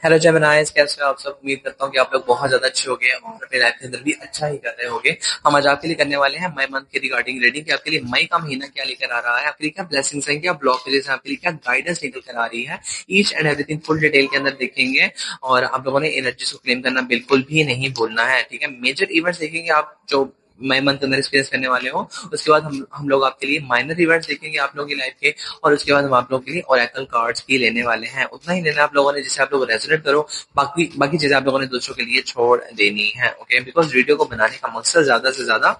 Hello जेमिनाइज, कैसे हो आप सब। उम्मीद करता हूँ कि आप लोग बहुत ज्यादा अच्छे होंगे और अपने लाइफ के अंदर भी अच्छा ही कर रहे होंगे। हम आज आपके लिए करने वाले हैं मई मंथ के रिगार्डिंग रीडिंग कि आपके लिए मई का महीना क्या लेकर आ रहा है, आपके लिए क्या ब्लेसिंग्स हैं, क्या ब्लॉकेजेस हैं, आपके लिए क्या गाइडेंस निकल कर आ रही है। Each and everything full detail के अंदर देखेंगे। और आप लोगों ने एनर्जी को क्लेम करना बिल्कुल भी नहीं भूलना है, ठीक है। मेजर इवेंट्स देखेंगे आप जो मई मंथ के अंदर एक्सपीरियंस करने वाले हो। उसके बाद हम लोग आपके लिए माइनर इवेंट्स देखेंगे आप लोगों की लाइफ के। और उसके बाद हम आप लोगों के लिए ओरेकल कार्ड्स भी लेने वाले हैं। उतना ही लेना आप लोगों ने जिससे आप लोग रेजोनेट करो। बाकी बाकी चीजें आप लोगों ने दूसरों के लिए छोड़ देनी है, ओके। बिकॉज वीडियो को बनाने का मकसद ज्यादा से ज्यादा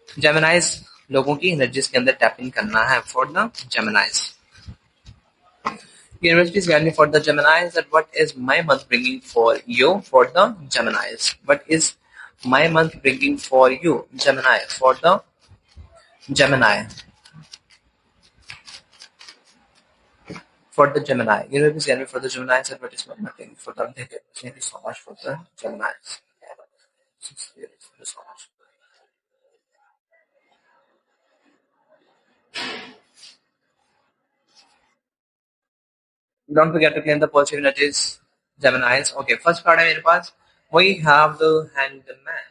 जेमिनाइज लोगों की एनर्जीज के अंदर टैप इन करना है for the जेमिनाइज। Universe, please guide me for the Geminis that what is my month bringing for you for the Geminis? What is my month bringing for you, Gemini, for the Gemini? For the Gemini. Universe, please guide me for the Geminis that what is my month bringing for them? Thank you so much for the Geminis. Thank you so much. Don't forget to claim the positive energies, Geminis. Okay, first card है मेरे पास. We have the Hanged Man.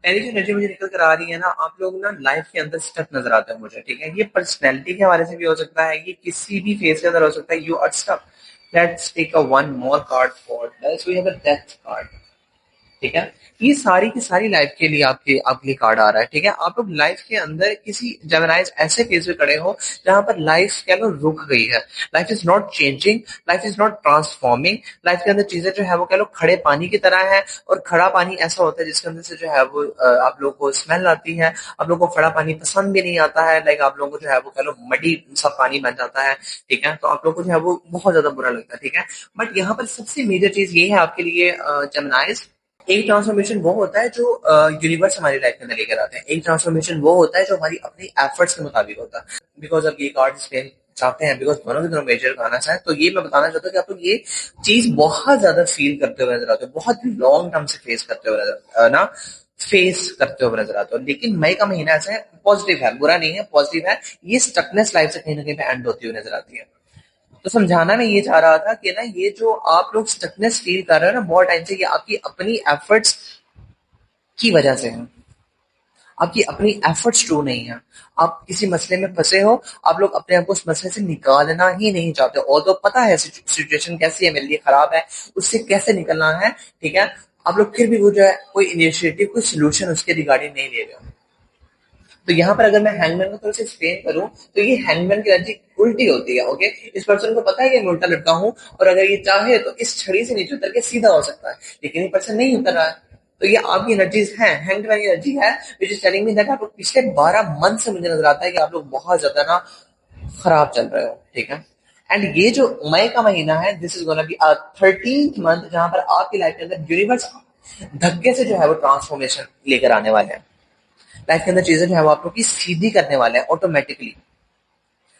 पहली जो energy मुझे निकल कर आ रही है ना, आप लोग ना लाइफ के अंदर स्टक नजर आते हैं मुझे, ठीक है। ये पर्सनैलिटी के हवाले से भी हो सकता है, ये किसी भी फेज के अंदर हो सकता है। You are stuck. Let's take a one more card for this. We have a death card, ठीक है। ये सारी की सारी लाइफ के लिए आपके आपके लिए कार्ड आ रहा है, ठीक है। आप लोग लाइफ के अंदर किसी जेमिनाइज ऐसे फेज में खड़े हो जहां पर लाइफ कह लो रुक गई है। Life is not changing, life is not transforming. Life के अंदर चीजें जो है वो कह लो खड़े पानी की तरह है। और खड़ा पानी ऐसा होता है जिसके अंदर से जो है वो आप लोगों को स्मेल आती है। आप लोगों को खड़ा पानी पसंद भी नहीं आता है। लाइक आप लोगों को जो है वो कह लो मडी सा पानी बन जाता है, ठीक है। तो आप लोगों को जो है वो बहुत ज्यादा बुरा लगता है, ठीक है। बट यहाँ पर सबसे मेजर चीज ये है आपके लिए जेमिनाइज। एक ट्रांसफॉर्मेशन वो होता है जो यूनिवर्स हमारी लाइफ के अंदर लेकर आते हैं। एक ट्रांसफॉर्मेशन वो होता है जो हमारी अपनी एफर्ट्स के मुताबिक होता है। बिकॉज अब ये कार्ड एक्सप्लेन चाहते हैं, बिकॉज दोनों के दोनों मेजर गाना है। तो ये मैं बताना चाहता हूँ कि आप लोग ये चीज बहुत ज्यादा फील करते हुए नजर आते हो, बहुत लॉन्ग टर्म से फेस करते हुए ना फेस करते हुए नजर आते हो। लेकिन मई का महीना ऐसा है, पॉजिटिव है, बुरा नहीं है, पॉजिटिव है। ये स्टकनेस लाइफ से कहीं ना कहीं पे एंड होती हुई नजर आती है। तो समझाना मैं ये चाह रहा था कि ना ये जो आप लोग स्टकनेस फील कर रहे हो ना बहुत टाइम से, ये आपकी अपनी एफर्ट्स की वजह से है। आपकी अपनी एफर्ट्स ट्रू नहीं है। आप किसी मसले में फंसे हो, आप लोग अपने आप को उस मसले से निकालना ही नहीं चाहते। और तो पता है सिचुएशन कैसी है, मेरे लिए खराब है, उससे कैसे निकलना है, ठीक है। आप लोग फिर भी वो जो है कोई इनिशिएटिव, कोई सोल्यूशन उसके रिगार्डिंग नहीं ले रहे हो। तो यहाँ पर अगर मैं हैंगमैन को थोड़ा सा एक्सप्लेन करूं तो ये हैंगमैन की एनर्जी उल्टी होती है, ओके। इस पर्सन को पता है कि मैं उल्टा लटका हूं और अगर ये चाहे तो इस छड़ी से नीचे उतर के सीधा हो सकता है, लेकिन ये पर्सन नहीं उतर रहा है। तो ये आपकी एनर्जीज है, हैंगमैन की एनर्जी है, which is telling me that आप लोग पिछले 12 मंथ से मुझे नजर आता है कि आप लोग बहुत ज्यादा ना खराब चल रहे हो, ठीक है। एंड ये जो मई का महीना है, this is gonna be a 13th month जहां पर आपकी लाइफ के अंदर यूनिवर्स धक्के से जो है वो ट्रांसफॉर्मेशन लेकर आने वाले हैं। लाइफ के अंदर चीजें जो है वो आप लोग की सीधी करने वाले हैं ऑटोमेटिकली।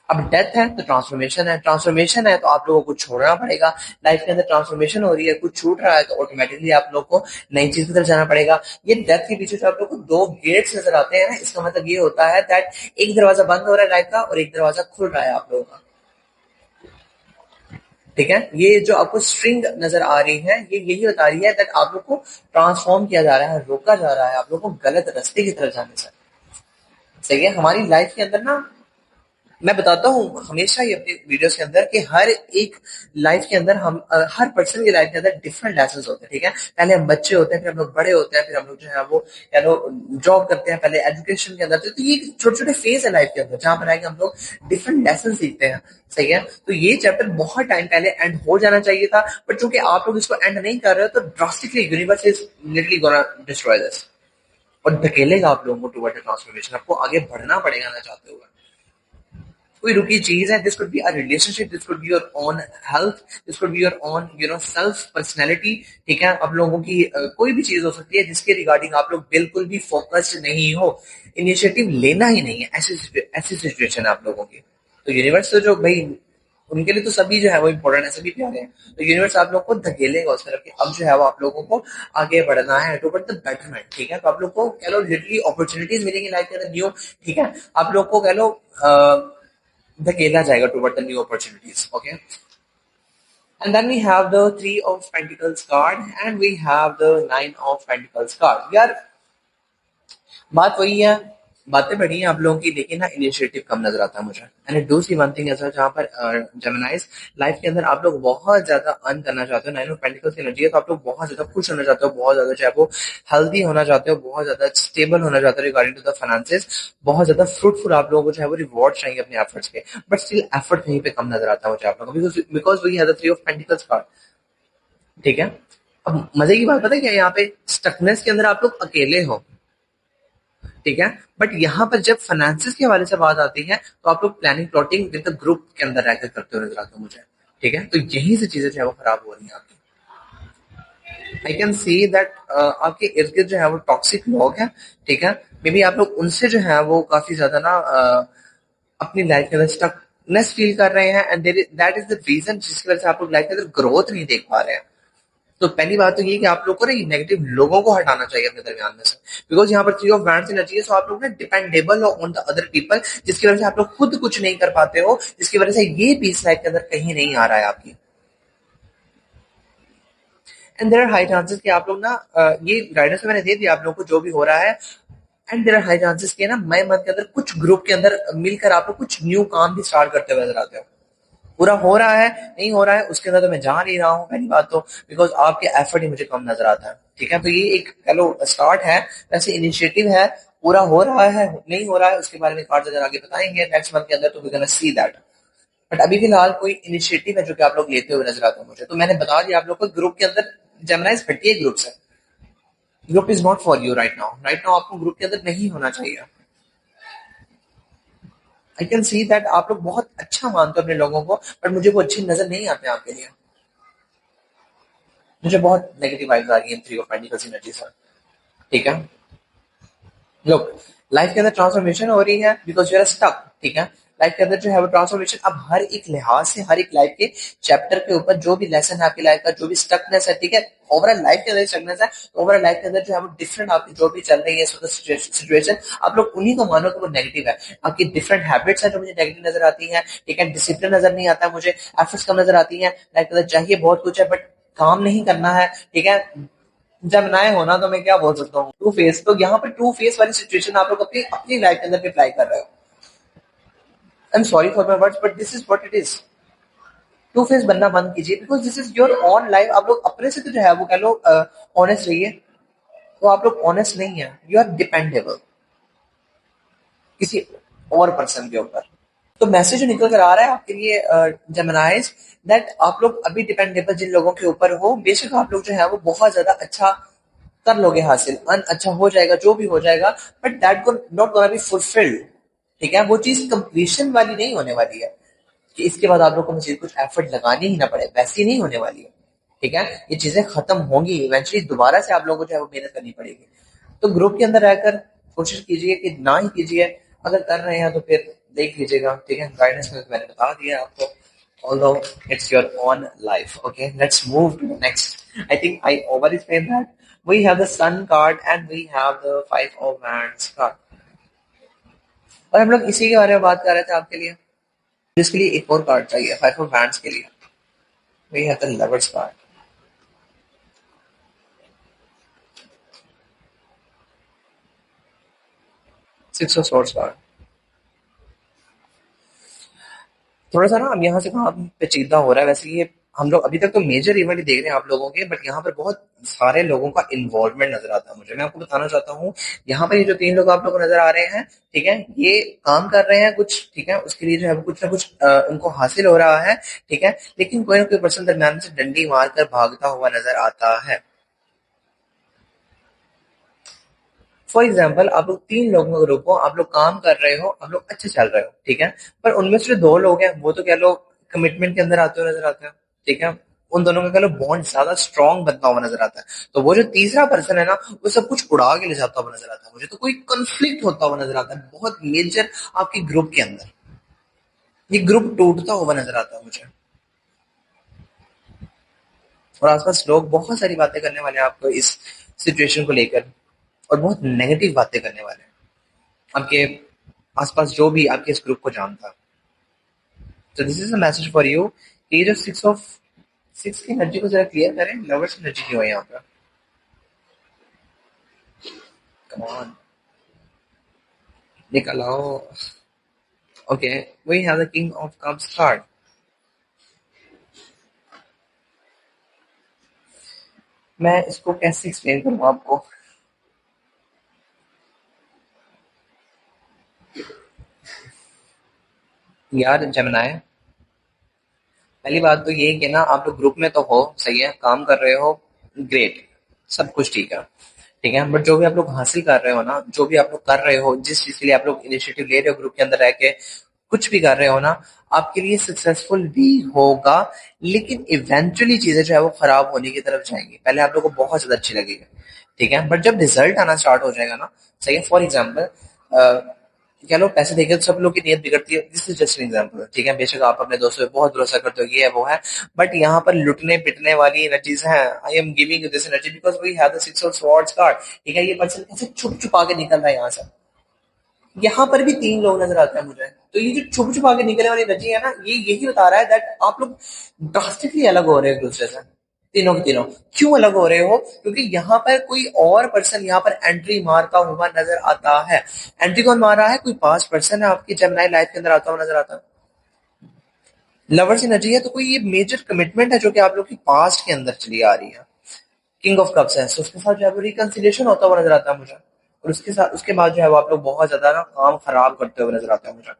अब डेथ है तो ट्रांसफॉर्मेशन है, ट्रांसफॉर्मेशन है तो आप लोगों को छोड़ना पड़ेगा। लाइफ के अंदर ट्रांसफॉर्मेशन हो रही है, कुछ छूट रहा है तो ऑटोमेटिकली आप लोग को नई चीज की तरफ जाना पड़ेगा। ये डेथ के पीछे जो आप लोग को दो गेट्स नजर आते हैं ना, इसका मतलब ये होता है दैट एक दरवाजा बंद हो रहा है लाइफ का और एक दरवाजा खुल रहा है आप लोगों का, ठीक है। ये जो आपको स्ट्रिंग नजर आ रही है, ये यही बता रही है दैट आप लोग को ट्रांसफॉर्म किया जा रहा है, रोका जा रहा है आप लोग को गलत रास्ते की तरफ जाने से। सही है। हमारी लाइफ के अंदर ना, मैं बताता हूँ हमेशा ही अपने वीडियोस के अंदर कि हर एक लाइफ के अंदर हम हर पर्सन की लाइफ के अंदर डिफरेंट लेसन होते हैं, ठीक है। पहले हम बच्चे होते हैं, फिर हम लोग बड़े होते हैं, फिर हम लोग जो है वो या नो जॉब करते हैं, पहले एजुकेशन के अंदर। तो ये छोटे छोटे फेज है लाइफ के अंदर जहां पर आके हम लोग डिफरेंट लेसन सीखते हैं, सही है। तो ये चैप्टर बहुत टाइम पहले एंड हो जाना चाहिए था, बट चूंकि आप लोग इसको एंड नहीं कर रहे हो तो drastically universe is literally gonna destroy this और धकेलेगा आप लोगों को टुवर्ड ट्रांसफॉर्मेशन। आपको आगे बढ़ना पड़ेगा ना चाहते हुए। कोई रुकी चीज है, this could be a relationship, this could be your own health, this could be your own self personality, ठीक है। आप लोगों की कोई भी चीज हो सकती है जिसके रिगार्डिंग आप लोग बिल्कुल भी फोकस्ड नहीं हो, इनिशिएटिव लेना ही नहीं है, ऐसी सिचुएशन है आप लोगों की। तो यूनिवर्स तो जो भाई उनके लिए तो सभी जो है वो इम्पोर्टेंट है, सभी प्यारे हैं। तो यूनिवर्स आप लोग को धकेलेगा उस तरफ कि अब जो है वो आप लोगों को आगे बढ़ना है टुवर्ड द बेटरमेंट, ठीक है। तो आप लोग को कह लो लिटरली अपॉर्चुनिटीज मिलेंगी लाइफ के अंदर न्यू, ठीक है। आप लोग को कह लो धकेला जाएगा toward the new opportunities, okay. And then we have the Three of Pentacles card and we have the Nine of Pentacles card. यार बात वही है, बातें बढ़ी हैं आप लोगों की, लेकिन ना इनिशिएटिव कम नजर आता है मुझे। And it do see one thing ऐसा, जहां पर जेमिनाइज लाइफ के अंदर आप लोग बहुत ज्यादा अर्न करना चाहते हो, नाइन ऑफ पेंटिकल्स की एनर्जी है, तो आप लोग बहुत ज्यादा खुश होना चाहते हो, बहुत ज्यादा चाहे वो हेल्दी होना चाहते हो, बहुत ज्यादा स्टेबल होना चाहते हो रिगार्डिंग टू द फाइनेंसेस, बहुत ज्यादा फ्रूटफुल आप लोगों को चाहे वो रिवॉर्ड चाहिए अपने एफर्ट्स के, बट स्टिल एफर्ट कहीं पे कम नजर आता है मुझे आप लोगों को, because we have the three of pentacles card. ठीक है, अब मजे की बात पता है क्या, यहाँ पे स्टकनेस के अंदर आप लोग अकेले हो। ठीक है, बट यहाँ पर जब फाइनेंसिस के हवाले से बात आती है तो आप लोग planning plotting with the group के अंदर रहकर करते हुए नजर आते हो मुझे। ठीक है, तो यहीं से चीजें जो है वो खराब हो रही हैं आपकी। आई कैन सी दैट आपके इर्द गिर्द जो है वो टॉक्सिक लोग हैं। ठीक है, मे बी आप लोग उनसे जो है वो काफी ज्यादा ना अपनी लाइफ के अंदर स्टकनेस फील कर रहे हैं, and that is the reason जिसकी वजह से आप लोग लाइफ के अंदर ग्रोथ नहीं देख पा रहे हैं। तो पहली बात तो ये कि आप लोग को ना ये नेगेटिव लोगों को हटाना चाहिए अपने दरमियान में से, बिकॉज यहाँ पर थ्री ऑफ वैंड्स एनर्जी है, सो आप लोग ना डिपेंडेबल हो ऑन द अदर पीपल, जिसकी वजह से आप लोग खुद कुछ नहीं कर पाते हो, जिसकी वजह से ये पीस लाइफ के अंदर कहीं नहीं आ रहा है आपकी। And there are high chances कि आप लोग ना ये गाइडेंस मैंने दे दिया आप लोगों को जो भी हो रहा है, and there are high chances के ना मई मंथ के अंदर कुछ ग्रुप के अंदर मिलकर आप लोग कुछ न्यू काम भी स्टार्ट करते हुए नजर आते हो। पूरा हो रहा है नहीं हो रहा है उसके अंदर तो मैं जा नहीं रहा हूँ, पहली बात तो बिकॉज आपके एफर्ट ही मुझे कम नजर आता है। ठीक है, तो ये एक चलो स्टार्ट है, वैसे इनिशिएटिव है, पूरा हो रहा है नहीं हो रहा है उसके बारे में कार्ड अगर आगे बताएंगे नेक्स्ट मंथ के अंदर, तो we gonna see that. But अभी फिलहाल कोई इनिशिएटिव है जो कि आप लोग लेते हुए नजर आते हैं मुझे, तो मैंने बता दिया आप लोग को ग्रुप के अंदर जेमिनाइज हटिए ग्रुप से, group is not for you right now, right now आपको ग्रुप के अंदर नहीं होना चाहिए। आई कैन सी दैट आप लोग बहुत अच्छा मानते हो अपने लोगों को, बट मुझे वो अच्छे नजर नहीं आते आपके लिए, मुझे बहुत नेगेटिव वाइब्स आ रही है three of pentacles energy sir. ठीक है, लोग लाइफ के अंदर ट्रांसफॉर्मेशन हो रही है बिकॉज यू आर स्टक। ठीक है, लाइफ के अंदर जो है वो ट्रांसफॉर्मेशन अब हर एक लिहाज से, हर एक लाइफ के चैप्टर के ऊपर जो भी लेसन है आपकी लाइफ का, जो भी स्टकनेस है, ठीक है, ओवरऑल लाइफ के अंदर स्टकनेस है, तो ओवरऑल लाइफ के अंदर जो है वो डिफरेंट आपकी जो भी चल रही है सिचुएशन, आप लोग उन्हीं को मानो कि वो नेगेटिव है। आपकी डिफरेंट हैबिट्स हैं जो मुझे नेगेटिव नजर आती हैं। ठीक है, डिसिप्लिन नजर नहीं आता मुझे, एफर्ट्स कम नजर आती हैं, लाइफ के अंदर चाहिए बहुत कुछ है बट काम नहीं करना है। ठीक है, जब नए होना तो मैं क्या बोल सकता हूँ, टू फेस, तो यहाँ पर टू फेस वाली सिचुएशन आप लोग अपनी अपनी लाइफ के अंदर अप्लाई कर रहे हो। I am sorry for my words but this is what it is. Two face बनना बंद कीजिए because this is your own life. आप लोग अपने से तो जो है वो कह लो ऑनेस्ट रहिए, तो आप लोग ऑनेस्ट नहीं है, यू आर डिपेंडेबल किसी और पर्सन के ऊपर। तो मैसेज जो निकल कर आ रहा है आपके लिए जेमिनाइज, दैट आप लोग अभी डिपेंडेबल जिन लोगों के ऊपर हो, बेशक आप लोग जो है वो बहुत ज्यादा अच्छा कर लोगे हासिल, अन अच्छा हो जाएगा जो भी हो जाएगा, but that not gonna be fulfilled. ठीक है, वो चीज कंप्लीशन वाली नहीं होने वाली है कि इसके बाद आप लोग को मजीद कुछ एफर्ट लगाने ही ना पड़े, वैसी नहीं होने वाली है। ठीक है, ये चीजें खत्म होंगी इवेंचुअली, दोबारा से आप लोगों को जो है वो मेहनत करनी पड़ेगी। तो ग्रुप के अंदर रहकर कोशिश कीजिए कि ना ही कीजिए, अगर कर रहे हैं तो फिर देख लीजिएगा। ठीक है, गाइडेंस में मैंने बता दिया आपको, although it's your own life. Okay, let's move to the next. I think I over explained that. We have the Sun card and we have the Five of Wands card. और हम लोग इसी के बारे में बात कर रहे थे आपके लिए, जिसके लिए एक और कार्ड चाहिए फाइव ऑफ Wands के लिए। We have the Lovers card. Six of Swords card. थोड़ा सा ना अब यहाँ से काम पेचीदा हो रहा है, वैसे ये हम लोग अभी तक तो मेजर इवेंट ही देख रहे हैं आप लोगों के, बट यहाँ पर बहुत सारे लोगों का इन्वॉल्वमेंट नजर आता है मुझे। मैं आपको बताना चाहता हूँ, यहाँ पर ये जो तीन लोग आप लोग को नजर आ रहे हैं, ठीक है, ये काम कर रहे हैं कुछ, ठीक है, उसके लिए जो है वो कुछ ना कुछ उनको हासिल हो रहा है। ठीक है, लेकिन कोई ना कोई पर्सन दरमियान से डंडी मारकर भागता हुआ नजर आता है। फॉर एग्जाम्पल, आप लोग तीन लोगों का ग्रुप हो, आप लोग काम कर रहे हो, आप लोग अच्छे चल रहे हो। ठीक है, पर उनमें से जो दो लोग हैं वो तो कह लो कमिटमेंट के अंदर आते हुए नजर आते हैं। ठीक है, उन दोनों का कह लो बॉन्ड ज्यादा स्ट्रांग बनता हुआ नजर आता है। तो वो जो तीसरा पर्सन है ना, वो सब कुछ उड़ा के ले जाता हुआ नजर आता है मुझे, तो कोई कंफ्लिक्ट होता हुआ नजर आता है बहुत मेजर आपके ग्रुप के अंदर, ये ग्रुप टूटता हुआ नजर आता है मुझे। और आसपास लोग बहुत सारी बातें करने वाले हैं आपको इस सिचुएशन को लेकर, और बहुत नेगेटिव बातें करने वाले हैं आपके आसपास जो भी आपके इस ग्रुप को जानता। तो this is a message for you कि ये जो सिक्स ऑफ सिक्स की एनर्जी को जरा क्लियर करें, लवर्स एनर्जी क्यों है यहाँ पर? कम ऑन, निकल आओ। Okay, we have the king of cups card. मैं इसको कैसे एक्सप्लेन करूँ आपको? यार जेमिनाई, पहली बात तो ये कि ना आप लोग ग्रुप में तो हो, सही है, काम कर रहे हो, ग्रेट, सब कुछ ठीक है, ठीक है, बट जो भी आप लोग हासिल कर रहे हो ना, जो भी आप लोग कर रहे हो, जिस चीज के लिए आप लोग इनिशिएटिव ले रहे हो ग्रुप के अंदर रह के, कुछ भी कर रहे हो ना, आपके लिए सक्सेसफुल भी होगा, लेकिन इवेंचुअली चीजें जो है वो खराब होने की तरफ जाएंगी। पहले आप लोग को बहुत ज्यादा अच्छी लगेगी, ठीक है, बट जब रिजल्ट आना स्टार्ट हो जाएगा ना, सही है, फॉर एग्जाम्पल कह लो पैसे देके तो सब लोग की नीयत बिगड़ती है, this is just an example, ठीक है, बेशक आप अपने दोस्तों पे बहुत भरोसा करते हो, ये है वो है, बट यहाँ पर लुटने पिटने वाली एनर्जीज हैं। I am giving you this energy because we have the six of swords card, ठीक है, ये पर्सन कैसे छुप छुपा के निकल रहा है यहाँ से। यहाँ पर भी तीन लोग नजर आते हैं मुझे, तो ये जो छुप छुपा के निकलने वाली एनर्जी है ना, ये यही बता रहा है दैट आप लोग ड्रास्टिकली अलग हो रहे हो एक दूसरे से, तीनों के तीनों। क्यों अलग हो रहे हो? क्योंकि यहाँ पर कोई और पर्सन यहाँ पर एंट्री मारता हुआ नजर आता है। एंट्री कौन मार रहा है? कोई पास्ट पर्सन है आपकी जेमिनी लाइफ के अंदर आता हुआ नजर आता है। लवर्स एनर्जी है तो कोई ये मेजर कमिटमेंट है जो कि आप लोग की पास्ट के अंदर चली आ रही है। किंग ऑफ कप्स है, so उसके साथ जो है वो रिकंसिलिएशन होता हुआ नजर आता है मुझे, और उसके साथ उसके बाद जो है वो आप लोग बहुत ज्यादा ना काम खराब करते हुए नजर आता है मुझे।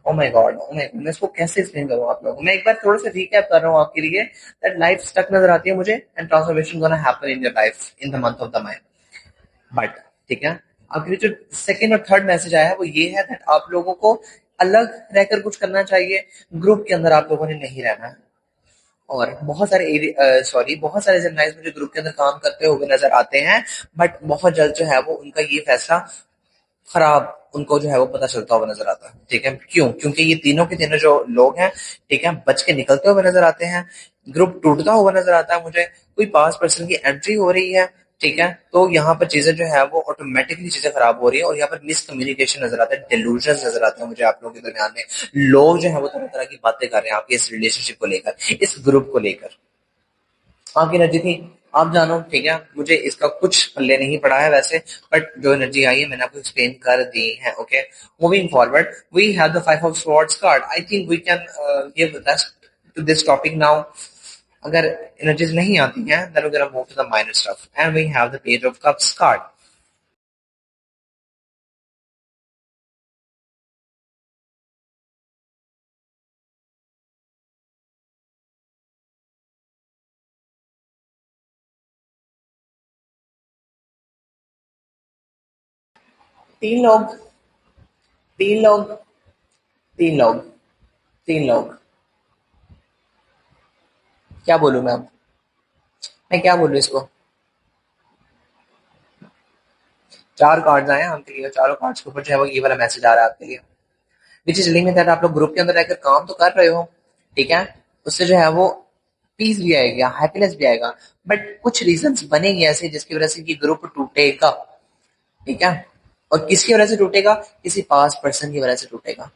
Oh my God, oh my God, मैं इसको कैसे एक्सप्लेन करूं आप लोगों को? मैं एक बार थोड़ा सा रिकैप कर रहा हूं आपके लिए, दैट लाइफ स्टक नजर आती है मुझे and transformation gonna happen in your life in the month of the my, but ठीक है, आपके लिए जो सेकंड और थर्ड मैसेज आया है वो ये है दैट आप लोगों को अलग रहकर कुछ करना चाहिए, ग्रुप के अंदर आप लोगों ने नहीं रहना है। और बहुत सारे जेमिनाइज मुझे ग्रुप के अंदर काम करते हुए नजर आते हैं, बट बहुत जल्द जो है वो उनका ये फैसला खराब, उनको जो है वो पता चलता हुआ नजर आता है, ठीक है, क्यों? क्योंकि ये तीनों के तीनों जो लोग हैं, ठीक है, बच के निकलते हुए नजर आते हैं, ग्रुप टूटता हुआ नजर आता है मुझे, कोई पास पर्सन की एंट्री हो रही है, ठीक है, तो यहाँ पर चीजें जो है वो ऑटोमेटिकली चीजें खराब हो रही है, और यहाँ पर मिसकम्युनिकेशन नजर आता है, डिल्यूजन नजर आते हैं मुझे आप लोगों के दरमियान में। लोग जो है वो तरह तरह की बातें कर रहे हैं आपके इस रिलेशनशिप को लेकर, इस ग्रुप को लेकर। आपकी एनर्जी थी, आप जानो, ठीक है, मुझे इसका कुछ पल्ले नहीं पड़ा है वैसे, बट जो एनर्जी आई है मैंने आपको एक्सप्लेन कर दी है। Okay, moving forward, we have the five of swords card. I think we can give rest to this topic now. अगर एनर्जीज नहीं आती हैं then we gonna move to the minor stuff and we have the page of cups card. तीन लोग, तीन लोग, तीन लोग, तीन लोग, क्या बोलूं मैं क्या बोलूं इसको? चार कार्ड्स आए हैं आपके लिए, चारों कार्ड्स के ऊपर जो है वो ये वाला मैसेज आ रहा है आपके लिए, विच इज लिंक दैट आप लोग ग्रुप के अंदर रहकर काम तो कर रहे हो, ठीक है, उससे जो है वो पीस भी आएगा, हैप्पीनेस भी आएगा, बट कुछ रीजंस बनेंगे ऐसे जिसकी वजह से ये ग्रुप टूटेगा, ठीक है, और किसकी वजह से टूटेगा? किसी पास पर्सन की वजह से टूटेगा,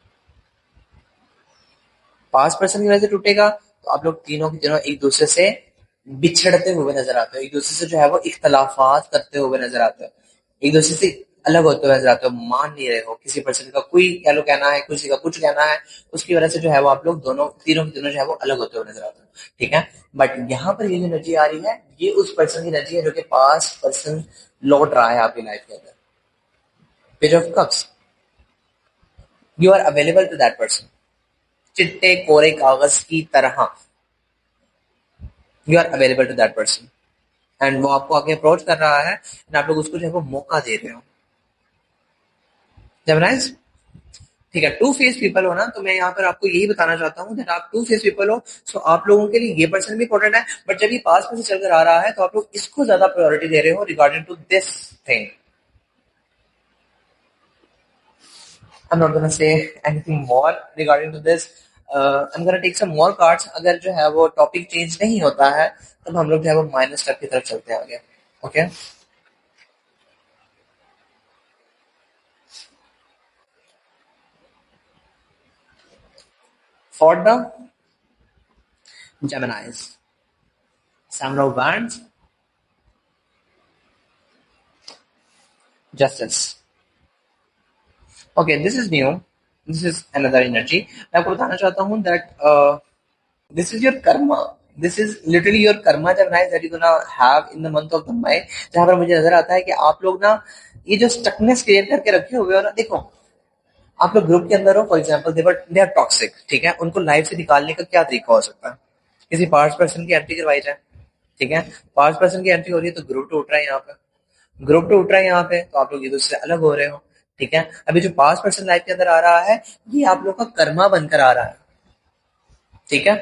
पास पर्सन की वजह से टूटेगा, तो आप लोग तीनों के तीनों एक दूसरे से बिछड़ते हुए नजर आते हो, एक दूसरे से जो है वो इख्तलाफात करते हुए नजर आते हो, एक दूसरे से अलग होते हुए नजर आते हो, मान नहीं रहे हो किसी पर्सन का, कोई कह लो कहना है, किसी का कुछ कहना है, उसकी वजह से जो है वो आप लोग दोनों तीनों के तीनों जो है वो अलग होते हुए नजर आते हो, ठीक है, बट यहाँ पर ये जो एनर्जी आ रही है ये उस पर्सन की एनर्जी है जो कि पास पर्सन लौट रहा है आपकी लाइफ के अंदर। Page of cups, you are available to that person, चिट्टे कोरे कागज की तरह you are available to that person, and वो आपको आके अप्रोच कर रहा है एंड आप लोग उसको जो है वो मौका दे रहे हो। जेमिनाइज, ठीक है, टू फेस पीपल हो ना, तो मैं यहाँ पर आपको यही बताना चाहता हूँ कि आप टू फेस पीपल हो, सो आप लोगों के लिए ये पर्सन भी इंपॉर्टेंट है, बट जब ये पास में से चलकर आ रहा है तो आप लोग इसको ज्यादा प्रायोरिटी दे रहे हो regarding to this thing. I'm not gonna say anything more regarding to this. I'm gonna take some more cards. अगर जो है वो टॉपिक चेंज नहीं होता है तब हम लोग जो है वो माइनस स्टेप की तरफ चलते हैं आगे। Okay, for the जेमिनाइज, Samurai Wands, Justice. Okay, this is new. This is another energy. मैं आपको बताना चाहता हूँ that this is your karma. This is literally your karma Gemini that you're gonna have in the month of the May. जहाँ पर मुझे नजर आता है कि आप लोग ना ये जो स्टकनेस क्रिएट करके रखे हुए हो ना, देखो आप लोग ग्रुप के अंदर हो, for example they are toxic, ठीक है, उनको लाइफ से निकालने का क्या तरीका हो सकता है? किसी पास्ट पर्सन की एंट्री करवाई जाए, ठीक है, पास्ट पर्सन की एंट्री हो रही है तो ग्रुप टूट रहा है यहाँ पे, ग्रुप टूट रहा है यहाँ पे, तो आप लोग एक दूसरे से अलग हो रहे हो, ठीक है। अभी जो पास्ट पर्सन लाइफ के अंदर आ रहा है, ये आप लोग का कर्मा बनकर आ रहा है, ठीक है।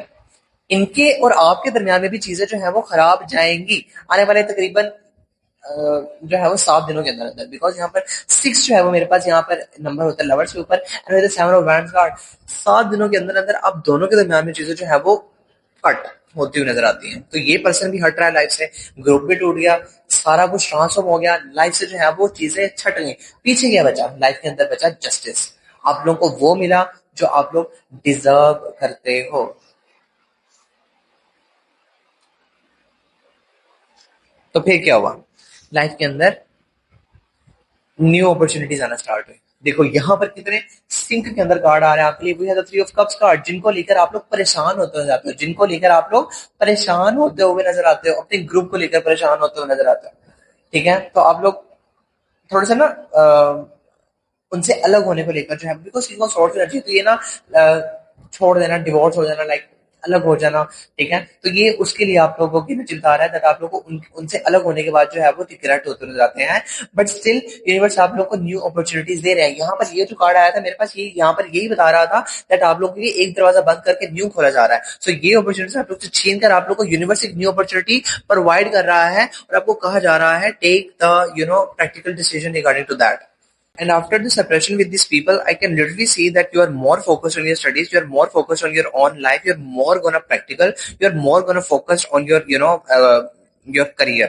इनके और आपके दरमियान में भी चीजें जो है वो खराब जाएंगी आने वाले तकरीबन जो है वो 7 दिनों के अंदर अंदर, बिकॉज यहाँ पर 6 जो है वो मेरे पास यहाँ पर नंबर होता है लवर्स के ऊपर, and with the 7 of wands card, 7 दिनों के अंदर अंदर आप दोनों के दरमियान में चीजें जो है वो कट होती हुई नजर आती हैं। तो ये पर्सन भी हट रहा है लाइफ से, ग्रुप भी टूट गया, सारा कुछ ट्रांसफॉर्म हो गया, लाइफ से जो है वो चीजें छट गई, पीछे क्या बचा? लाइफ के अंदर बचा जस्टिस। आप लोगों को वो मिला जो आप लोग डिजर्व करते हो। तो फिर क्या हुआ? लाइफ के अंदर न्यू अपॉर्चुनिटीज आना स्टार्ट हुई। देखो यहाँ पर कितने सिंक के अंदर कार्ड आ रहे हैं आपके लिए, we have the 3 of cups card, जिनको लेकर आप लोग परेशान होते हुए जाते हो, जिनको लेकर आप लोग परेशान होते हुए नजर आते हो, अपने ग्रुप को लेकर परेशान होते हुए नजर आते हो, ठीक है। तो आप लोग थोड़ा सा ना उनसे अलग होने को लेकर जो है, बिकॉज किसी को शॉर्ट एनर्जी, तो ये ना छोड़ देना, डिवोर्स हो जाना, लाइक अलग हो जाना, ठीक है। तो ये उसके लिए आप लोगों की नजर आ रहा है दैट आप लोगों को उनसे अलग होने के बाद जो है वो रिग्रेट होते नजर आते हैं, बट स्टिल यूनिवर्स आप लोगों को न्यू अपॉर्चुनिटीज दे रहे हैं। यहाँ पर ये जो कार्ड आया था मेरे पास, ये यहाँ पर यही बता रहा था दैट आप लोगों के लिए एक दरवाजा बंद करके न्यू खोला जा रहा है। सो ये अपॉर्चुनिटी आप लोग से छीन कर आप लोग को यूनिवर्स एक न्यू अपॉर्चुनिटी प्रोवाइड कर रहा है, और आपको कहा जा रहा है take the practical decision regarding to that. And after the separation with these people, I can literally see that you are more focused on your studies, you are more focused on your own life, you're more gonna practical, you're more gonna focus on your, your career.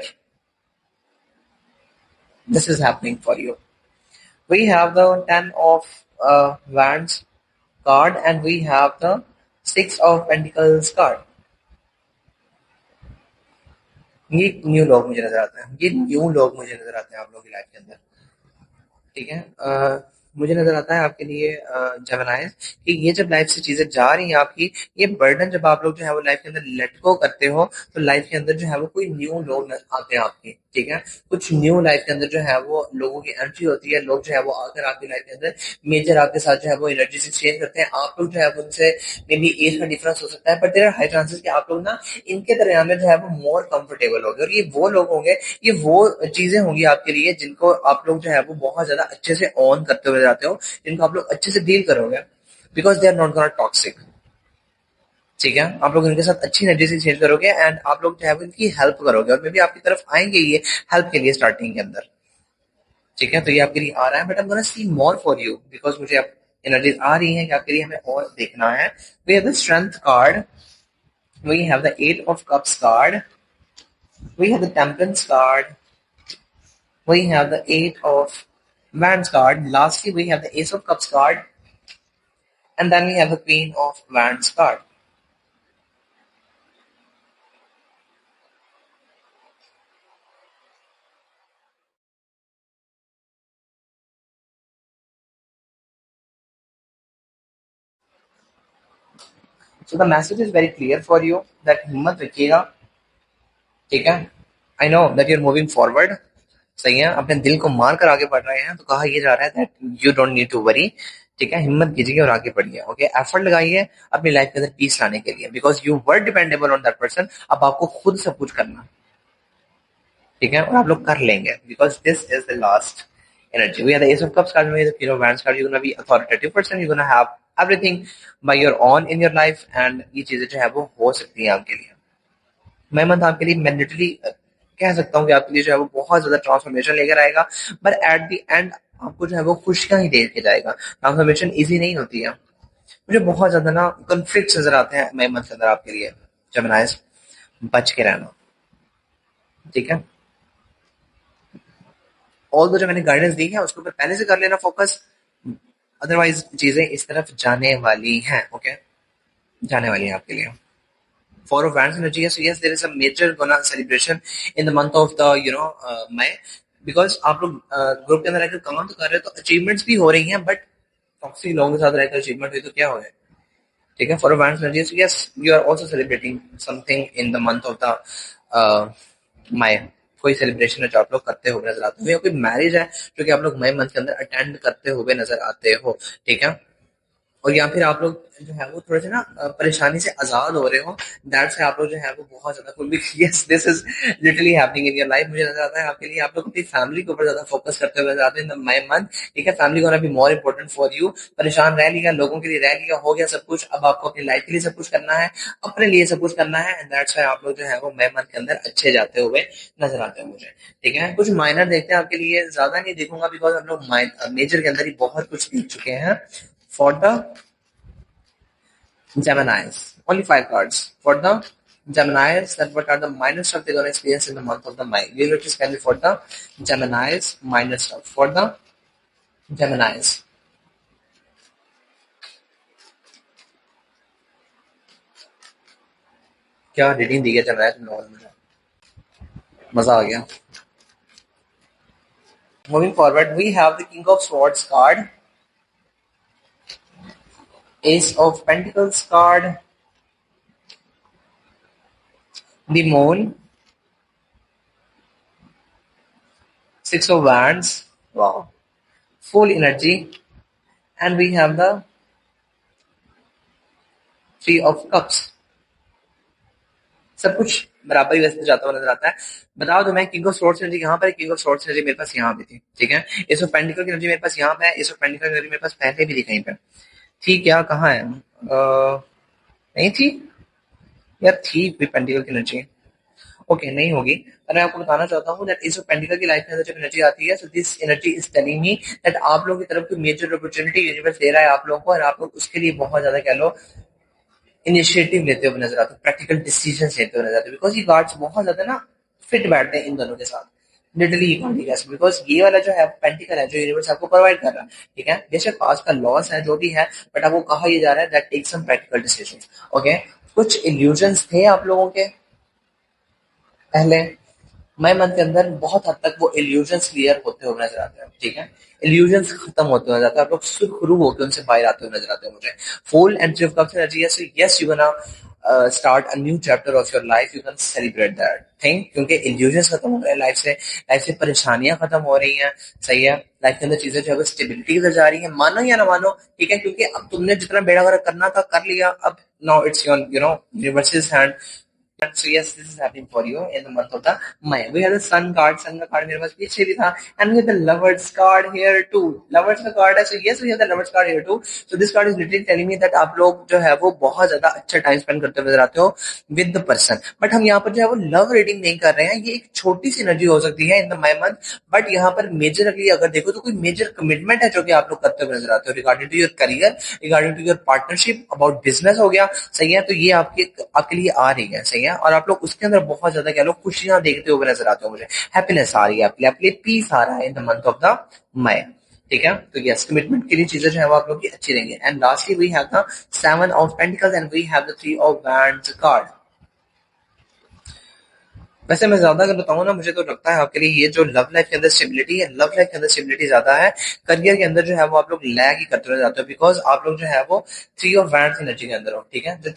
This is happening for you. We have the 10 of Wands card, and we have the 6 of Pentacles card. ये new लोग मुझे नजर आते हैं, ये new लोग मुझे नजर आते हैं आप लोगों की लाइफ के अंदर, ठीक है। मुझे नजर आता है आपके लिए जेमिनाइज कि ये जब लाइफ से चीजें जा रही हैं आपकी, ये बर्डन जब आप लोग जो है वो लाइफ के अंदर लेट गो करते हो, तो लाइफ के अंदर जो है वो कोई न्यू लोग आते हैं आपके, ठीक है। कुछ न्यू लाइफ के अंदर जो है वो लोगों की एंट्री होती है, लोग जो है वो आकर आपकी लाइफ के अंदर मेजर आपके साथ जो है वो एनर्जी से चेंज करते हैं। आप लोग जो है वो उनसे मे बी एज का डिफरेंस हो सकता है, but there are high chances कि आप लोग ना इनके दरमियान में जो है वो मोर कंफर्टेबल होंगे, और ये वो लोग होंगे, ये वो चीजें होंगी आपके लिए जिनको आप लोग जो है वो बहुत ज्यादा अच्छे से ऑन करते हुए जाते हो, जिनको आप लोग अच्छे से डील करोगे, because they are not gonna toxic, ठीक है। आप लोग इनके साथ अच्छी एनर्जी से चेंज करोगे, एंड आप लोग जो है वो इनकी हेल्प करोगे, और मे बी आपकी तरफ आएंगे ये हेल्प के लिए स्टार्टिंग के अंदर, ठीक है। तो ये आपके लिए आ रहा है, but I am gonna see more for you, because मुझे अब एनर्जीज आ रही है कि आपके लिए हमें और देखना है। We have the strength card, we have the 8 of cups card, we have the temperance card, we have the 8 of wands card, lastly we have the ace of cups card, and then we have the queen of wands card. So the message is very clear for you that हिम्मत रखिएगा, ठीक है। I know that you're moving forward, सही है, अपने दिल को मार कर आगे बढ़ रहे हैं, तो कहा यह जा रहा है that you don't need to worry, ठीक है। हिम्मत कीजिए और आगे बढ़िए, ओके। एफर्ट लगाइए अपनी लाइफ के अंदर पीस लाने के लिए, because you were dependable on that person, अब आपको खुद सब कुछ करना, ठीक है, और आप लोग कर लेंगे, because this is the last energy. We are the Ace of Cups card, with the King of Wands card. You're gonna be authoritative person. You're gonna have everything by your own in your life, and ये चीजें जो है वो हो सकती हैं आपके लिए। मैं मंथ आपके लिए मैंडेटरी कह सकता हूँ कि आपके लिए जो है वो बहुत ज्यादा ट्रांसफॉर्मेशन लेकर आएगा, बट एट द एंड आपको जो है वो खुशियां ही दे के जाएगा। ट्रांसफॉर्मेशन इजी नहीं होती है, मुझे बहुत ज्यादा ना कॉन्फ्लिक्ट नजर आते हैं मैं मंथ के अंदर आपके लिए, जेमिनाइज बच के रहना, ठीक है। ऑल दो जो मैंने गाइडेंस दी है उसके ऊपर पहले से कर लेना फोकस, अदरवाइज चीजें इस तरफ जाने वाली हैं, ओके, जाने वाली हैं आपके लिए। Four of Wands energy. So yes, there is a major gonna celebration in the month of the May, because आप लोग ग्रुप के अंदर रहकर काम तो कर रहे हो, तो अचीवमेंट्स भी हो रही हैं, बट टॉक्सिक लोगों के साथ रहकर अचीवमेंट हुई तो क्या हो गया, ठीक है. For a Wands energy. So yes, you are also celebrating something in the month of the May. कोई सेलिब्रेशन है जो आप लोग करते हुए नजर आते हो, या कोई मैरिज है जो कि आप लोग मई मंथ के अंदर अटेंड करते हुए नजर आते हो, ठीक है. और या फिर आप लोग जो है वो थोड़े से ना परेशानी से आजाद हो रहे हो, दैट से आप लोग जो है वो बहुत ज्यादा कुल भी, yes this is literally happening in your life. मुझे नजर आता है आपके लिए आप लोग अपनी फैमिली के ऊपर ज्यादा फोकस करते हुए नजर आते हैं इन द मई मंथ, ठीक है. Family gonna be more important for you. परेशान रह लिया, लोगों के लिए रह लिया, हो गया सब कुछ, अब आपको अपनी लाइफ के लिए सब कुछ करना है, अपने लिए सब कुछ करना है, एंड दैट्स व्हाई आप लोग जो है वो मई मंथ के अंदर अच्छे जाते हुए नजर आते हैं मुझे, ठीक है. कुछ माइनर देखते हैं आपके लिए, ज्यादा नहीं देखूंगा बिकॉज हम लोग मेजर के अंदर ही बहुत कुछ देख चुके हैं. For the Geminis. Only five cards. For the Geminis, that what are the minor stuff they're going to experience in the month of the May. Universe can be for the Geminis, minor stuff. For the Geminis. क्या reading दी है Gemini तुमने, मुझे मजा आ गया. Moving forward, we have the King of Swords card, Ace of Pentacles card, the Moon, Six of Wands, wow, full energy, and we have the Three of Cups. सब कुछ बराबर ही वैसे जाता हुआ नजर आता है. बता दो मैं किंग ऑफ स्वॉर्ड्स एनर्जी यहाँ पर, किंग ऑफ स्वॉर्ड्स एनर्जी मेरे पास यहाँ पे थी, ठीक है. एस ऑफ पेंटिकल की एनर्जी मेरे पास यहाँ पे है, एस ऑफ पेंटिकल की एनर्जी मेरे पास पहले भी थी कहीं पे, ठीक. क्या कहाँ है, नहीं थी यार, थी कोई पेंटिकल की एनर्जी, ओके नहीं होगी. पर मैं आपको बताना चाहता हूँ दैट एस ऑफ पेंटिकल की लाइफ के अंदर जब एनर्जी आती है, so this energy is telling me that आप लोगों की तरफ कोई मेजर अपॉर्चुनिटी यूनिवर्स दे रहा है आप लोगों को, और आप लोग उसके लिए बहुत ज्यादा कह लो इनिशिएटिव लेते हुए नजर आते हो, प्रैक्टिकल डिसीजन लेते हुए नजर आते हो, बिकॉज ये कार्ड्स बहुत ज्यादा ना फिट बैठते हैं इन दोनों के साथ. लिटरली ये कार्ड कैसे, बिकॉज ये वाला जो है पेंटिकल है जो यूनिवर्स आपको प्रोवाइड कर रहा है, ठीक है. बेशक आज का लॉस है जो भी है, बट आपको कहा यह जा रहा है that take some practical decision, okay. कुछ इल्यूजन्स थे आप लोगों के पहले मई मंथ के अंदर, बहुत हद तक वो इल्यूजन्स क्लियर होते हुए नजर आते हैं, ठीक है. इल्यूजन्स खत्म होते हुए नजर आते हैं, आप लोग सुरखरू होकर उनसे बाहर आते हुए नजर आते हैं मुझे. Fool and three of cups energy है, so yes you gonna start a new chapter of your life. You can celebrate that thing क्योंकि illusions खत्म हो गए लाइफ से परेशानियां खत्म हो रही हैं, सही है. लाइफ के अंदर चीजें जो है स्टेबिलिटी की जा रही है, मानो या ना मानो, ठीक है. क्योंकि अब तुमने जितना बेड़ा गर्क करना था कर लिया, अब now it's your universes hand. So yes, this is happening for you in the month of the May. We have the Sun card. Sun का card मेरे पास पीछे भी था, and we have the Lovers card here too. Lovers का card है, so yes, we have the Lovers card here too. So this card is literally telling me that आप लोग जो है वो बहुत ज्यादा अच्छा टाइम स्पेंड करते हुए नजर आते हो with the person. बट हम यहाँ पर जो है वो लव रीडिंग नहीं कर रहे हैं. ये एक छोटी सी एनर्जी हो सकती है in the May month, but यहाँ पर मेजरली अगर देखो तो कोई मेजर कमिटमेंट है जो कि आप लोग करते हुए नजर आते हो regarding to your career, regarding to your partnership, about business हो गया, सही है. तो ये आपके लिए आ रही है, सही है. और आप लोग उसके अंदर बहुत ज्यादा कह लो खुशियां देखते हुए नजर आते हो मुझे, हैप्पीनेस आ रही है आपके लिए पीस आ रहा है in the month of the May, ठीक है. तो यस, कमिटमेंट के लिए चीजें जो है वो आप लोग की अच्छी रहेंगी. And lastly we have the seven of pentacles and we have the three of wands card. वैसे मैं ज्यादा अगर बताऊं ना, मुझे तो लगता है आपके लिए ये जो लव लाइफ के अंदर स्टेबिलिटी है, लव लाइफ के अंदर स्टेबिलिटी ज्यादा है. करियर के अंदर जो है वो आप लोग लैग ही करते रह जाते हो, बिकॉज आप लोग जो है वो थ्री ऑफ वैंड्स एनर्जी के अंदर हो, ठीक है. जो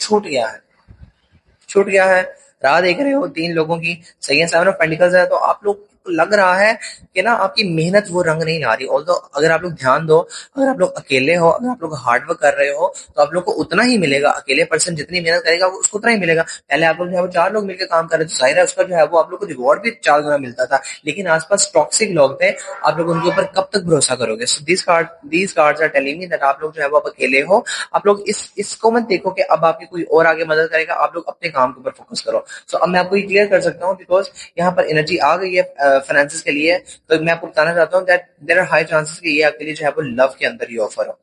छूट गया है, राह देख रहे हो तीन लोगों की, सही है. सेवन ऑफ पेंटिकल्स है, तो आप लोग को लग रहा है कि ना आपकी मेहनत वो रंग नहीं ला रही. ऑल्दो अगर आप लोग ध्यान दो, अगर आप लोग अकेले हो, अगर आप लोग हार्डवर्क कर रहे हो, तो आप लोग को उतना ही मिलेगा. अकेले पर्सन जितनी मेहनत करेगा वो उसको उतना ही मिलेगा. पहले आप लोग जो है वो चार लोग मिलकर काम कर रहे थे, तो जाहिर है उसका जो है वो आप लोग को रिवॉर्ड भी चार गुना मिलता था. लेकिन आसपास टॉक्सिक लोग थे, आप लोग उनके ऊपर कब तक भरोसा करोगे. So these cards are telling me that आप लोग जो है वो अब अकेले हो. आप लोग इसको मत देखो कि अब आपकी कोई और आगे मदद करेगा, आप लोग अपने काम के ऊपर फोकस करो. सो अब मैं आपको ये क्लियर कर सकता हूँ, बिकॉज यहाँ पर एनर्जी आ गई है फाइनेंसिस के लिए. तो मैं आपको बताना चाहता हूँ that there are high chances कि ये आपके लिए जो है वो लव के अंदर ही ऑफर हो,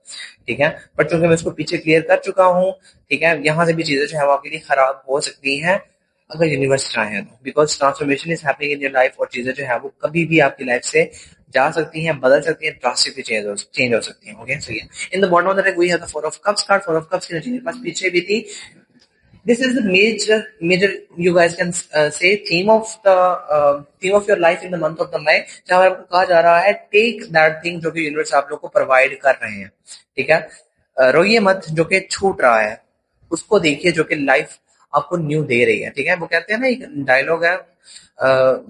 ठीक है. बट चूंकि मैं इसको पीछे क्लियर कर चुका हूँ, ठीक है, यहाँ से भी चीजें जो है वो आपके लिए खराब हो सकती हैं अगर यूनिवर्स चाहे तो, because transformation is happening in your life. और चीजें जो है वो कभी भी आपकी लाइफ से जा सकती हैं, बदल सकती हैं, ड्रास्टिकली चेंज हो सकती हैं. Okay, so in the bottom of the deck we have the four of cups card. Four of cups की एनर्जी मेरे पास पीछे भी थी, This is the major you guys can say theme of your life in the month of the May, जहाँ पर आपको कहा जा रहा है टेक दैट थिंग जो कि यूनिवर्स आप लोग को प्रोवाइड कर रहे हैं, ठीक है। रोइए मत जो कि छूट रहा है, उसको देखिए जो कि लाइफ आपको न्यू दे रही है, ठीक है। वो कहते हैं ना, एक डायलॉग है,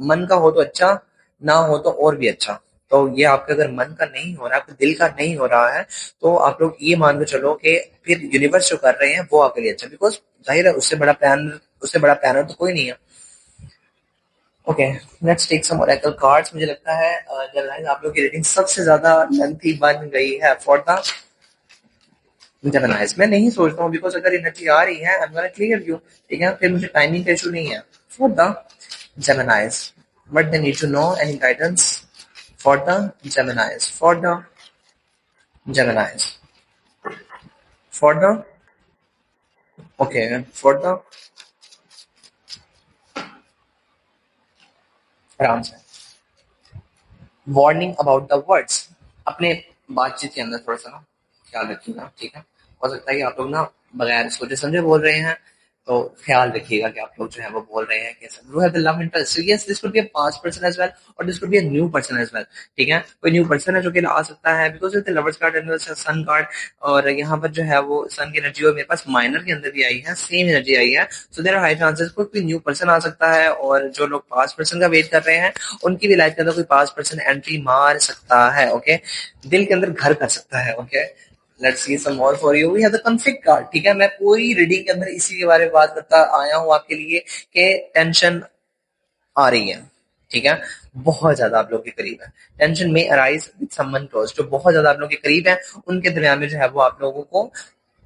मन का हो तो अच्छा, ना हो तो और भी अच्छा। तो ये आपके अगर मन का नहीं हो रहा है, आपके दिल का नहीं हो रहा है, तो आप लोग ये मान के चलो कि फिर यूनिवर्स जो कर रहे हैं वो आपके लिए अच्छा, बिकॉज जाहिर है उससे बड़ा प्लानर तो कोई नहीं है। Okay, let's take some oracle cards. मुझे लगता है जब आप लोग की रेटिंग सबसे ज्यादा लेंथी बन गई है फॉर द जेमिनाइज। मैं नहीं सोचता हूँ, बिकॉज अगर एनर्जी आ रही है, I am gonna clear you, ठीक है। फिर मुझे टाइमिंग का इशू नहीं है। For the Geminis, but they need to know any guidance for the Geminis, for the Geminis, for the okay, for the आराम से वार्निंग अबाउट द वर्ड्स। अपने बातचीत के अंदर थोड़ा सा ना ख्याल रखिएगा, ठीक है। हो सकता है कि आप लोग ना बगैर सोचे समझे बोल रहे हैं, तो ख्याल रखिएगा कि आप लोग जो है वो बोल रहे हैं कैसे। You have the love interest, so yes this could be a past person as well, और this could be a new person as well, ठीक है। कोई न्यू पर्सन है जो कि आ सकता है, because the lovers card and sun card, और यहाँ पर जो है वो सन की एनर्जी और मेरे पास माइनर के अंदर भी आई है, सेम एनर्जी आई है। So there are high chances कोई न्यू पर्सन आ सकता है, और जो लोग पास्ट पर्सन का वेट कर रहे हैं उनकी भी लाइफ के अंदर कोई पास्ट पर्सन एंट्री मार सकता है, ओके। दिल के अंदर घर कर सकता है, okay. Let's see some more for you. We have the conflict card, ठीक है। मैं पूरी रीडिंग के अंदर इसी के बारे में बात करता आया हूँ आपके लिए कि टेंशन आ रही है, ठीक है। बहुत ज्यादा आप लोग के करीब है, टेंशन में अराइज विद समवन क्लोज, जो बहुत ज्यादा आप लोग के करीब है, उनके दरमियान में जो है वो आप लोगों को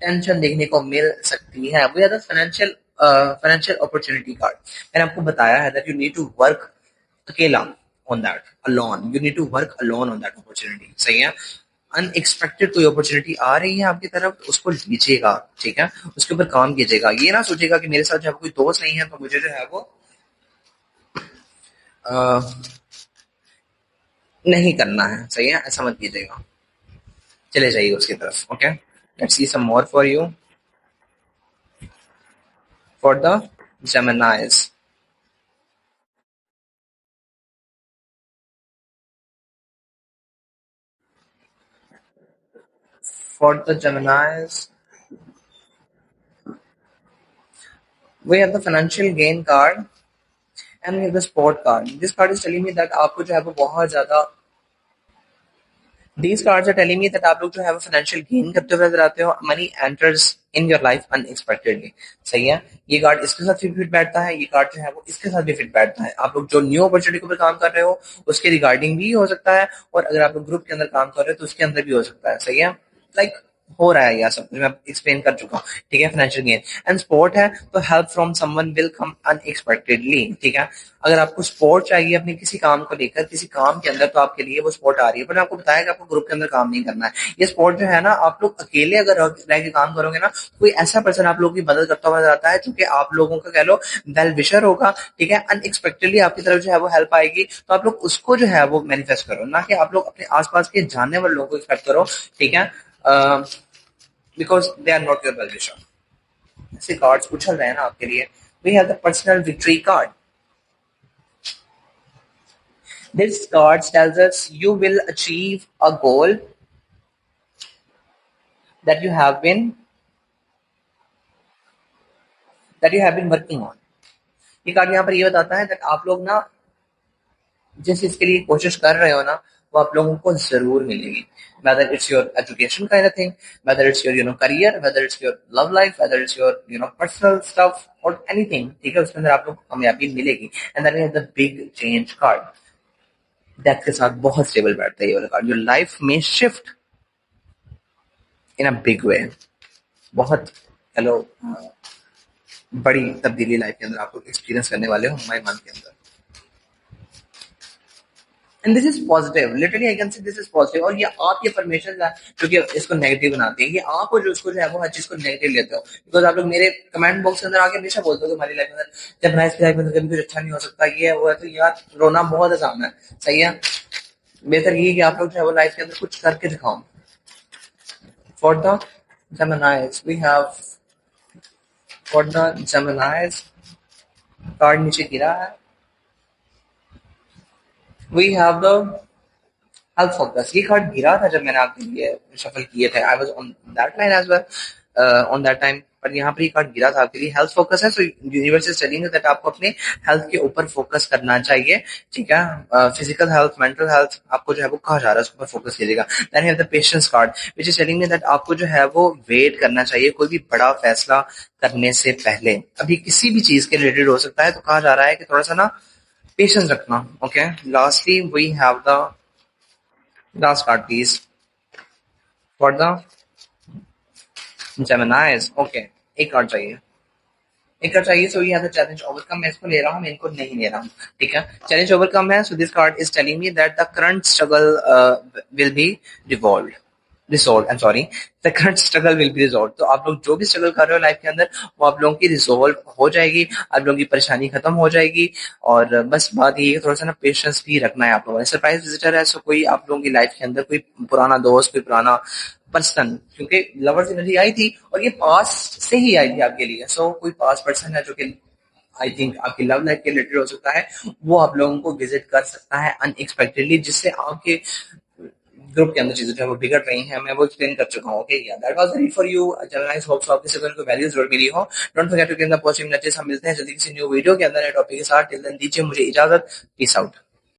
टेंशन देखने को मिल सकती है। We are the financial opportunity card. मैंने आपको बताया है that you need to work अकेला on that, alone, you need to work alone on that opportunity, सही है। अनएक्सपेक्टेड कोई अपॉर्चुनिटी आ रही है आपकी तरफ, तो उसको लीजिएगा, ठीक है। उसके ऊपर काम कीजिएगा। ये ना सोचिएगा कि मेरे साथ जो है कोई दोस्त नहीं है तो मुझे जो है वो अ, नहीं करना है, सही है, ऐसा मत कीजिएगा। चले जाइए उसकी तरफ, okay. Let's see some more for you, for the Geminis, for the Geminis we have the financial gain card and we have the sport card. This card is telling me that आपको जो है वो बहुत ज्यादा, these cards are telling me that आप लोग जो है वो फाइनेंशियल गेन करते हुए नजर आते हो। Money enters in your life unexpectedly, सही है। ये कार्ड इसके साथ भी फिट बैठता है, ये कार्ड जो है वो इसके साथ भी फिट बैठता है। आप लोग जो न्यू अपॉर्चुनिटी के ऊपर काम कर रहे हो उसके रिगार्डिंग भी हो सकता है, और अगर आप लोग ग्रुप के अंदर काम कर रहे हो तो उसके अंदर भी हो सकता है, सही है। लाइक हो रहा है यह सब, मैं एक्सप्लेन कर चुका हूँ, ठीक है। फाइनेंशियल गेन एंड सपोर्ट है, तो help from someone will come unexpectedly, ठीक है। अगर आपको सपोर्ट चाहिए अपने किसी काम को लेकर, किसी काम के अंदर, तो आपके लिए वो सपोर्ट आ रही है। पर आपको बताया कि आपको ग्रुप के अंदर काम नहीं करना है। ये सपोर्ट जो है ना, आप लोग अकेले अगर रह के काम करोगे ना, कोई ऐसा पर्सन आप लोगों की मदद करता हुआ नजर आता है जो कि आप लोगों का कह लो वेल विशर होगा, ठीक है। अनएक्सपेक्टेडली आपकी तरफ जो है वो हेल्प आएगी, तो आप लोग उसको जो है वो मैनिफेस्ट करो, ना कि आप लोग अपने आसपास के जानने वाले लोगों को एक्सपेक्ट करो, ठीक है। Because they are not your well wisher. ऐसे कार्ड्स उछल रहे हैं ना आपके लिए। We have the personal victory card. This card tells us you will achieve a goal that you have been working on. ये कार्ड यहाँ पर ये बताता है कि आप लोग ना जिस चीज के लिए कोशिश कर रहे हो ना, वो आप लोगों को जरूर मिलेगी। whether it's your education kind of thing, whether it's your career, whether it's your love life, whether it's your personal stuff or anything, ठीक है। उसके अंदर आप लोग को कामयाबी मिलेगी। And then we have the big change card। Death के साथ बहुत स्टेबल बैठता है ये वाला कार्ड। योर लाइफ में shift in a big way, बहुत हेलो बड़ी तब्दीली लाइफ के अंदर आप लोग एक्सपीरियंस करने वाले हो हमारे मन के अंदर। And this is positive, literally I can say this is positive. और ये आप ये परमिशन है जो कि इसको नेगेटिव बनाते हैं। ये आप और जो उसको जो है वो हर चीज को नेगेटिव लेते हो, बिकॉज आप लोग मेरे कमेंट बॉक्स के अंदर आके हमेशा बोलते हो कि हमारी लाइफ में जब हमारी लाइफ में कभी कुछ अच्छा नहीं हो सकता, ये है वो है, तो यार रोना बहुत आसान है, सही है। बेहतर ये कि आप लोग जो है वो लाइफ के अंदर कुछ करके दिखाओ। For the Geminis, we have for the Geminis card नीचे गिरा है। We have the health focus. ये कार्ड गिरा था जब मैंने आपके लिए शफल किए थे। I was on that line as well on that time, पर यहाँ पर ये कार्ड गिरा था आपके लिए। हेल्थ फोकस है, सो यूनिवर्स इज टेलिंग दैट आपको अपने हेल्थ के ऊपर फोकस करना चाहिए, ठीक है। फिजिकल हेल्थ, मेंटल हेल्थ आपको जो है वो कहा जा रहा है उसके ऊपर फोकस कीजिएगा। Then have the patience card which is telling me that आपको जो है वो वेट करना चाहिए कोई भी बड़ा फैसला करने से पहले। अभी किसी भी चीज के रिलेटेड हो सकता है, तो कहा जा रहा है कि थोड़ा सा ना पेशेंस रखना। Okay, lastly we have the last card please for the Geminis. Okay, एक कार्ड चाहिए, एक कार्ड चाहिए। सो ये हैव द चैलेंज ओवरकम। मैं इसको ले रहा हूँ, मैं इनको नहीं ले रहा हूँ, ठीक है। चैलेंज ओवरकम है, so this card is telling me that the current struggle will be revolve resolve, I am sorry, the current struggle will be resolve. तो आप लोग जो भी स्ट्रगल कर रहे हो लाइफ के अंदर, वो आप लोगों की रिजॉल्व हो जाएगी, आप लोगों की परेशानी खत्म हो जाएगी। और बस बात ये है, थोड़ा सा ना पेशेंस भी रखना है आप लोगों ने। सरप्राइज विजिटर है, सो कोई आप लोगों की लाइफ के अंदर कोई पुराना दोस्त, कोई पुराना पर्सन, क्योंकि लवर्स एनर्जी आई थी और ये पास्ट से ही आई थी आपके लिए। सो कोई पास्ट पर्सन है जो कि आई थिंक आपकी लव लाइफ के रिलेटेड हो सकता है, वो आप लोगों को विजिट कर सकता है अनएक्सपेक्टेडली, जिससे आपके ग्रुप के अंदर चीजें जो है वो बिगड़ रही हैं। मैं वो एक्सप्लेन कर चुका हूँ। Okay, yeah that was the read for you. Generalize hope so आपके सभी को वैल्यू जरूर मिली हो। Don't forget to click the positive message. हम मिलते हैं जल्दी किसी न्यू वीडियो के अंदर नए टॉपिक के साथ। टिल देन दीजिए मुझे इजाजत। Peace out.